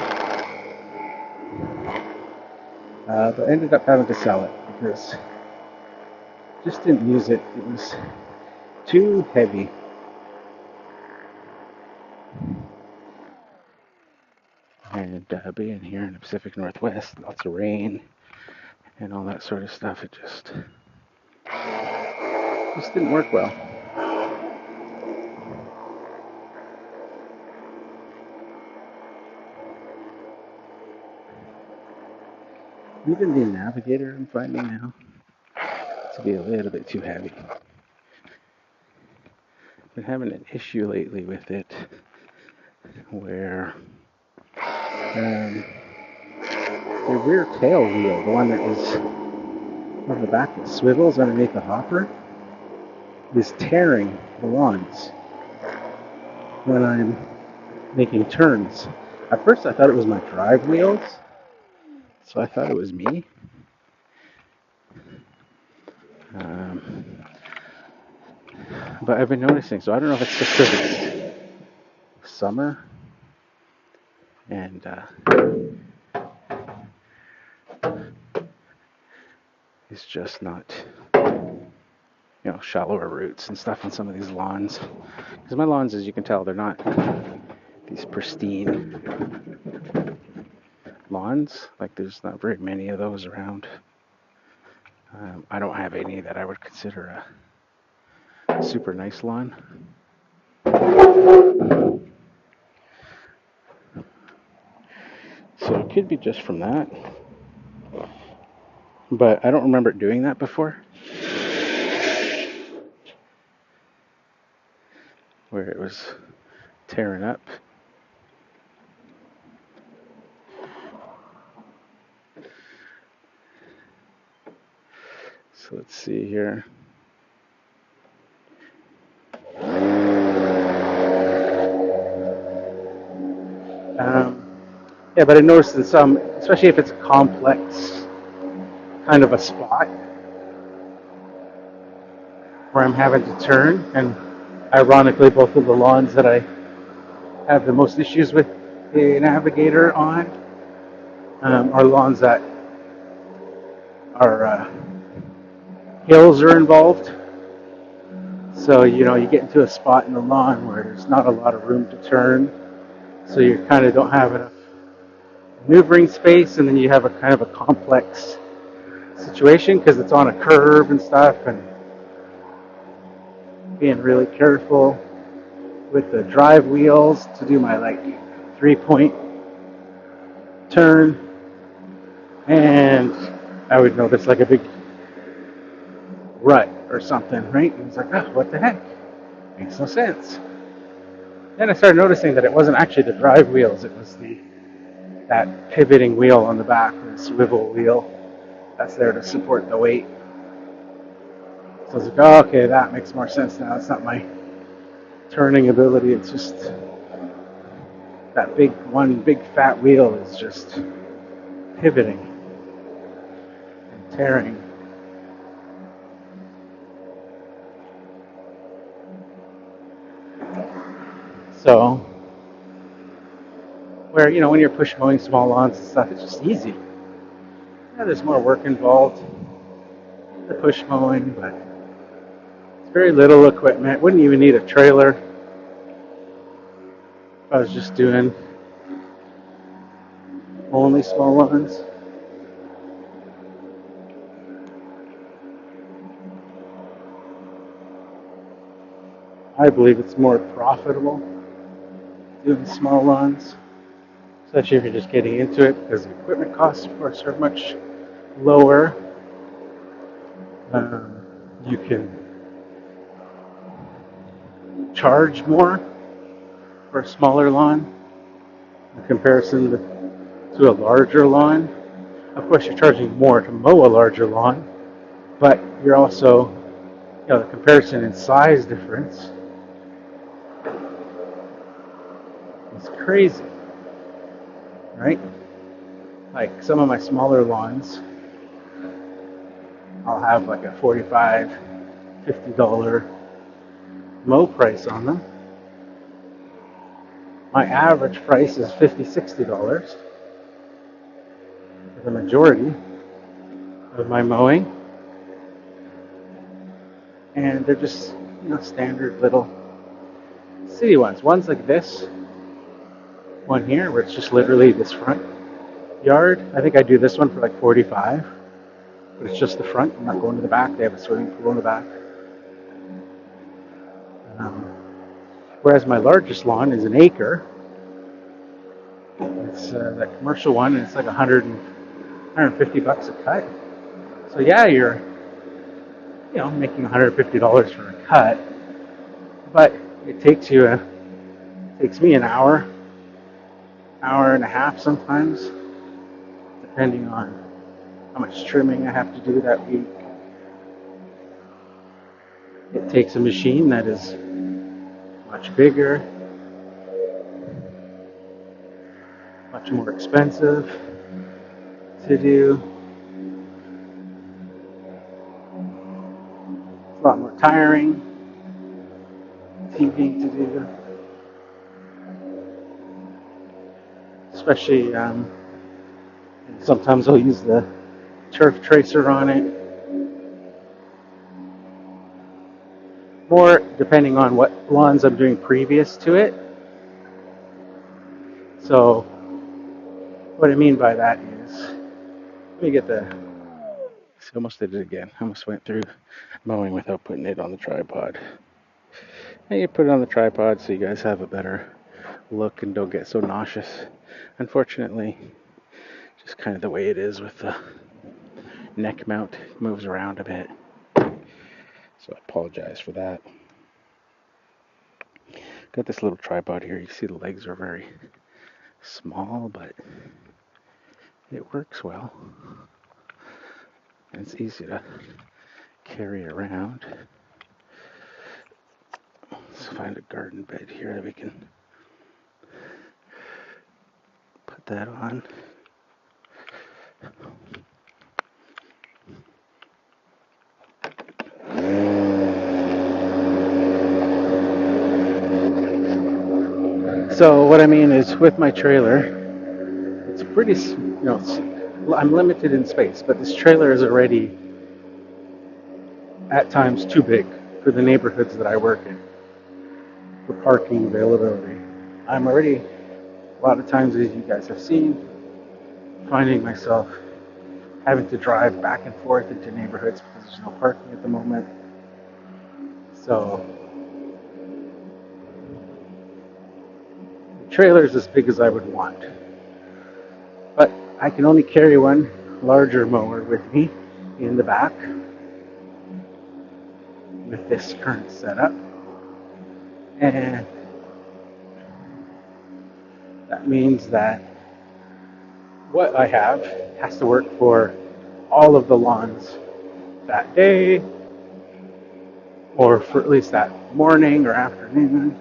but ended up having to sell it because I just didn't use it. It was too heavy. And being here in the Pacific Northwest, lots of rain and all that sort of stuff, it just didn't work well. Even the Navigator I'm finding now to be a little bit too heavy. Been having an issue lately with it where the rear tail wheel, the one that is on the back that swivels underneath the hopper, is tearing the lawns when I'm making turns. At first I thought it was my drive wheels, so I thought it was me. But I've been noticing, so I don't know if it's just because it's summer and it's just not, shallower roots and stuff on some of these lawns. Because my lawns, as you can tell, they're not these pristine lawns. Like there's not very many of those around. I don't have any that I would consider a super nice lawn. So it could be just from that. But I don't remember doing that before. Where it was tearing up. So let's see here. Yeah, but I noticed in some, especially if it's a complex kind of a spot where I'm having to turn, and ironically, both of the lawns that I have the most issues with the Navigator on are lawns that are hills are involved. So, you get into a spot in the lawn where there's not a lot of room to turn. So you kind of don't have enough maneuvering space, and then you have a kind of a complex situation because it's on a curve and stuff, and being really careful with the drive wheels to do my 3-point turn, and I would notice a big rut or something, right? And it's like, oh, what the heck? Makes no sense. Then I started noticing that it wasn't actually the drive wheels, it was that pivoting wheel on the back, the swivel wheel that's there to support the weight. So I was like, oh, okay, that makes more sense now. It's not my turning ability, it's just that big fat wheel is just pivoting and tearing. So, where, when you're push mowing small lawns and stuff, it's just easy. Yeah, there's more work involved in the push mowing, but it's very little equipment. Wouldn't even need a trailer if I was just doing only small lawns. I believe it's more profitable doing small lawns, especially if you're just getting into it, because the equipment costs, of course, are much lower. You can charge more for a smaller lawn in comparison to a larger lawn. Of course, you're charging more to mow a larger lawn, but you're also, the comparison in size difference is crazy, right? Like some of my smaller lawns, I'll have like a $45, $50 mow price on them. My average price is $50, $60 for the majority of my mowing, and they're just standard little city ones. One's like this one here, where it's just literally this front yard. I think I do this one for like 45, but it's just the front. I'm not going to the back. They have a swimming pool in the back. Um, Whereas my largest lawn is an acre. It's that commercial one, and it's like 150 bucks a cut. So yeah, you're making $150 for a cut, but it takes me an hour and a half sometimes, depending on how much trimming I have to do that week. It takes a machine that is much bigger, much more expensive to do. It's a lot more tiring, tedious to do, especially sometimes I'll use the turf tracer on it. More depending on what lawns I'm doing previous to it. So what I mean by that is, let me get the.
See, almost did it again. I almost went through mowing without putting it on the tripod. And you put it on the tripod so you guys have a better look and don't get so nauseous. Unfortunately, just kind of the way it is with the neck mount, it moves around a bit. So I apologize for that. Got this little tripod here. You see the legs are very small, but it works well. And it's easy to carry around. Let's find a garden bed here that we can put that on.
So what I mean is, with my trailer, it's pretty, I'm limited in space, but this trailer is already at times too big for the neighborhoods that I work in, for parking availability. I'm already, a lot of times, as you guys have seen, finding myself having to drive back and forth into neighborhoods because there's no parking at the moment. So the trailer is as big as I would want, but I can only carry one larger mower with me in the back with this current setup, and that means that what I have has to work for all of the lawns that day, or for at least that morning or afternoon,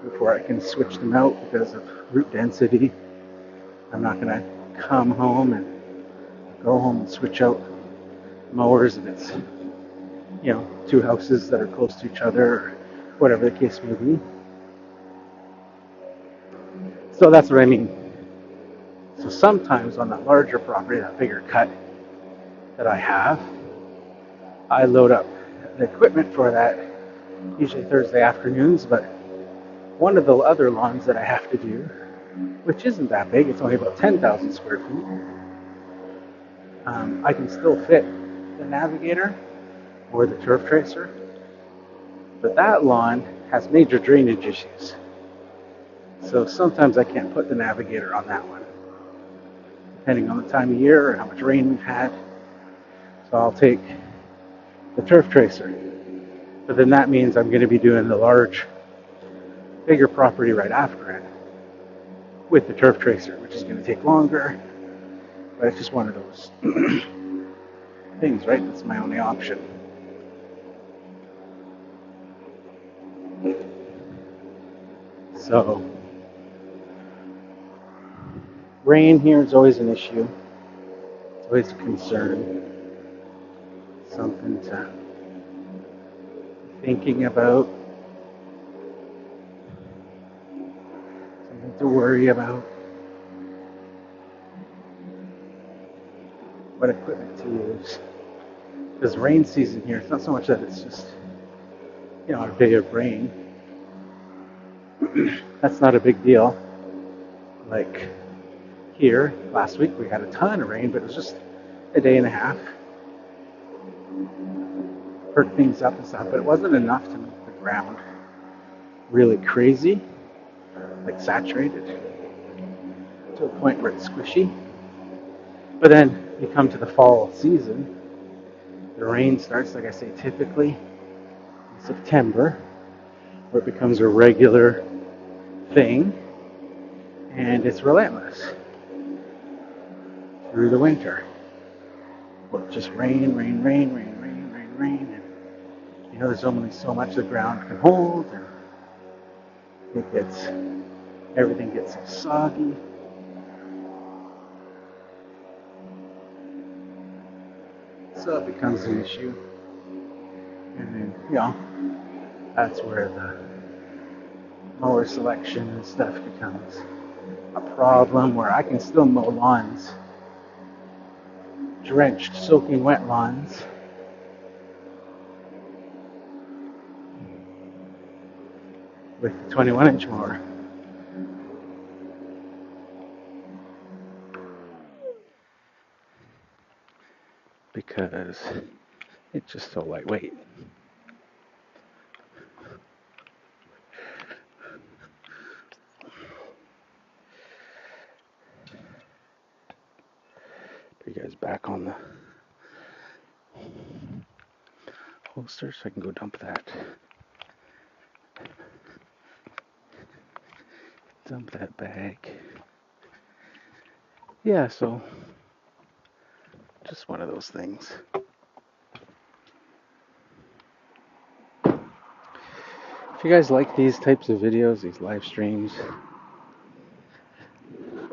before I can switch them out because of root density. I'm not going to come home and go home and switch out mowers if it's two houses that are close to each other, or whatever the case may be. So that's what I mean. So sometimes on that larger property, that bigger cut that I have, I load up the equipment for that, usually Thursday afternoons. But one of the other lawns that I have to do, which isn't that big, it's only about 10,000 square feet, I can still fit the Navigator or the turf tracer, but that lawn has major drainage issues. So sometimes I can't put the Navigator on that one, depending on the time of year or how much rain we've had. So I'll take the turf tracer, but then that means I'm going to be doing the bigger property right after it with the turf tracer, which is going to take longer, But it's just one of those things, right? That's my only option. So, rain here is always an issue. It's always a concern. Something to thinking about, something to worry about. What equipment to use. Because rain season here, it's not so much that it's just, a day of rain. That's not a big deal. Like here, last week we had a ton of rain, but it was just a day and a half. Perked things up and stuff, but it wasn't enough to make the ground really crazy, like saturated, to a point where it's squishy. But then you come to the fall season, the rain starts, like I say, typically in September, where it becomes a regular thing, and it's relentless through the winter. Well, just rain, rain, rain, rain, rain, rain, rain, and there's only so much the ground can hold, and everything gets so soggy. So it becomes an issue. And then, that's where the mower selection and stuff becomes a problem, where I can still mow lawns, drenched, soaking wet lawns, with the 21-inch mower. Because it's just so lightweight. Put you guys back on the holster so I can go dump that. Dump that bag. Yeah, so just one of those things. If you guys like these types of videos, these live streams,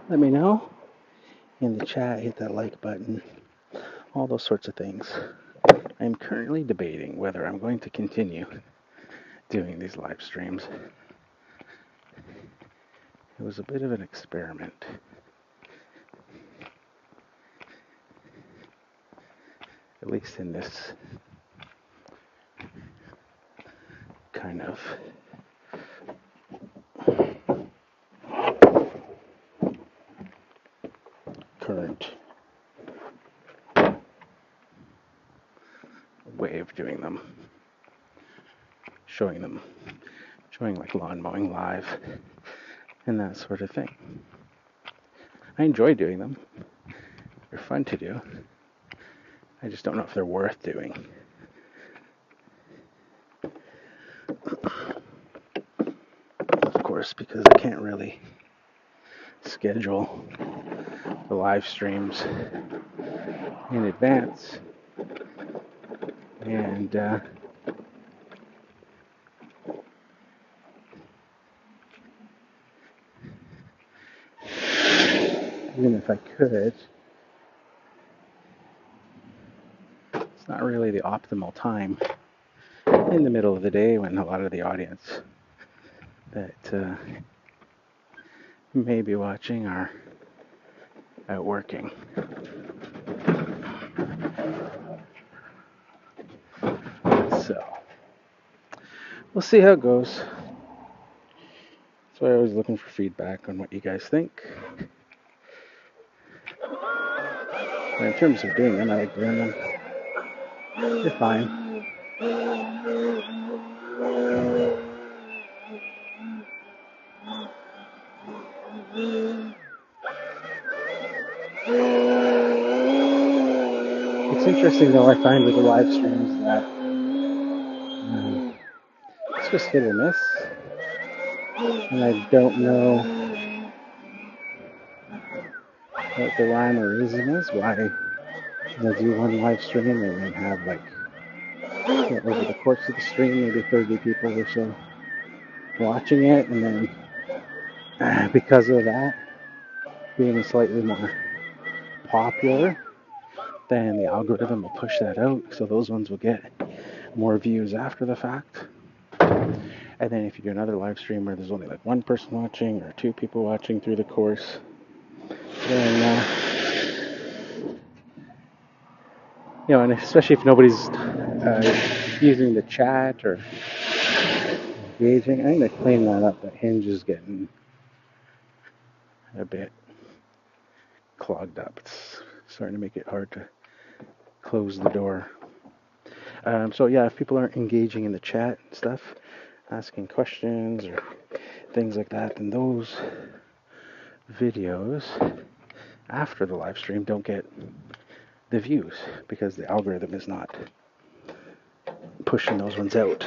let me know in the chat. Hit that like button, all those sorts of things. I'm currently debating whether I'm going to continue doing these live streams. It was a bit of an experiment. At least in this kind of current way of doing them. Showing like lawn mowing live and that sort of thing. I enjoy doing them. They're fun to do. I just don't know if they're worth doing. Of course, because I can't really schedule the live streams in advance. And even if I could, it's not really the optimal time in the middle of the day when a lot of the audience that may be watching are out working. So we'll see how it goes. That's why I was looking for feedback on what you guys think. But in terms of doing them, I like doing them. They're fine. It's interesting though, I find with the live streams that it's just hit or miss. And I don't know what the rhyme or reason is why they'll do one live stream and then have like over the course of the stream maybe 30 people or so watching it, and then because of that being slightly more popular, then the algorithm will push that out, so those ones will get more views after the fact. And then if you do another live stream where there's only like one person watching or two people watching through the course, then and especially if nobody's using the chat or engaging, I think they clean that up. That Hinge is getting a bit clogged up. It's starting to make it hard to close the door. So yeah, if people aren't engaging in the chat and stuff, asking questions or things like that, then those videos after the live stream don't get the views because the algorithm is not pushing those ones out.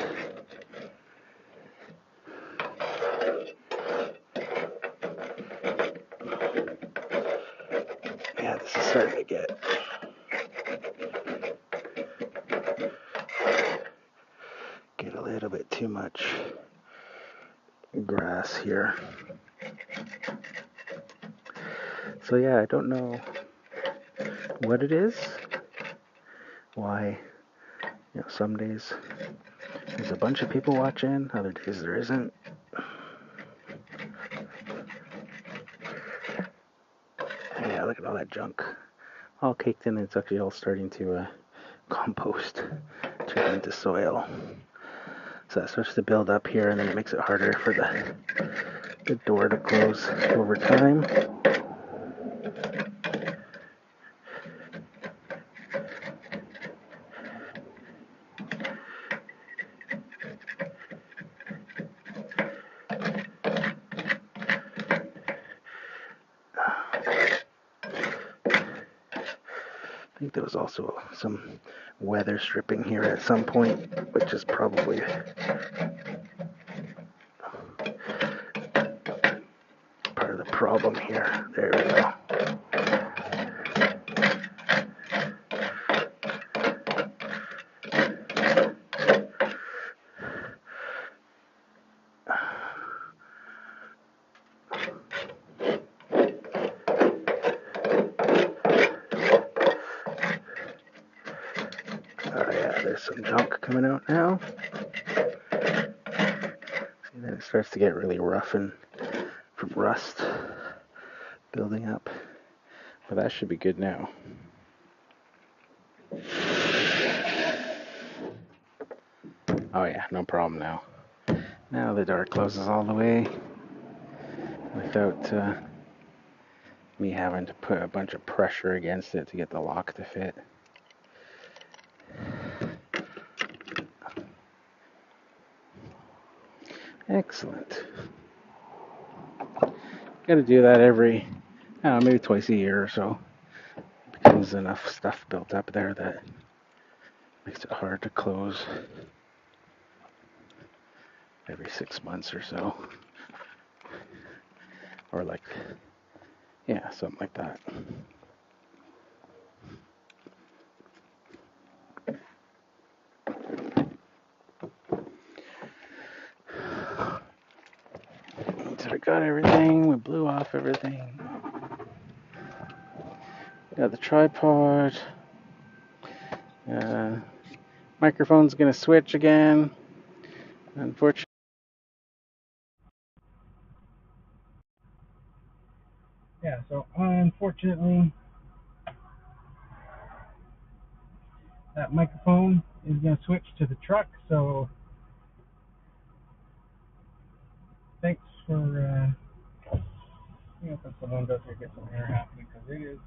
Yeah, this is starting to get a little bit too much grass here. So yeah, I don't know what it is, why some days there's a bunch of people watching, other days there isn't. Yeah, look at all that junk all caked in. It's actually all starting to compost, turn into soil. So that starts to build up here, and then it makes it harder for the door to close over time. I think there was also some weather stripping here at some point, which is probably part of the problem here. There we go. Oh yeah, there's some junk coming out now. And then it starts to get really rough and from rust building up. But that should be good now. Oh yeah, no problem now. Now the door closes all the way without me having to put a bunch of pressure against it to get the lock to fit. Excellent. Got to do that every, maybe twice a year or so. It becomes enough stuff built up there that makes it hard to close every 6 months or so. Or like, yeah, something like that. So we got everything, we blew off everything. Got the tripod. Microphone's gonna switch again. Unfortunately. Yeah, so unfortunately, that microphone is gonna switch to the truck. So thanks for open some windows here, get some air happening because it is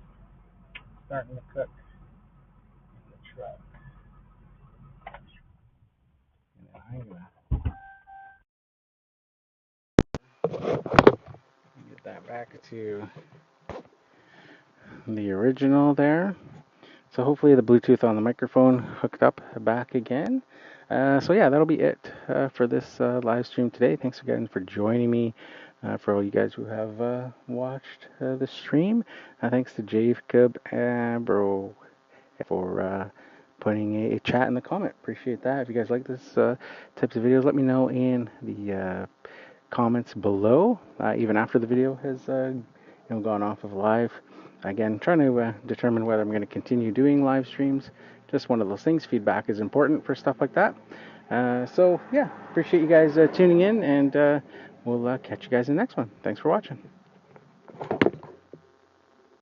starting to cook in the truck. And then get that back to the original there. So hopefully the Bluetooth on the microphone hooked up back again. So yeah, that'll be it for this live stream today. Thanks again for joining me.
for all you guys who have watched the stream. Thanks to Jacob and Bro for putting a chat in the comment. Appreciate that. If you guys like this types of videos, let me know in the comments below. Even after the video has gone off of live. Again, trying to determine whether I'm going to continue doing live streams. Just one of those things. Feedback is important for stuff like that. So yeah, appreciate you guys tuning in, and we'll catch you guys in the next one. Thanks for watching.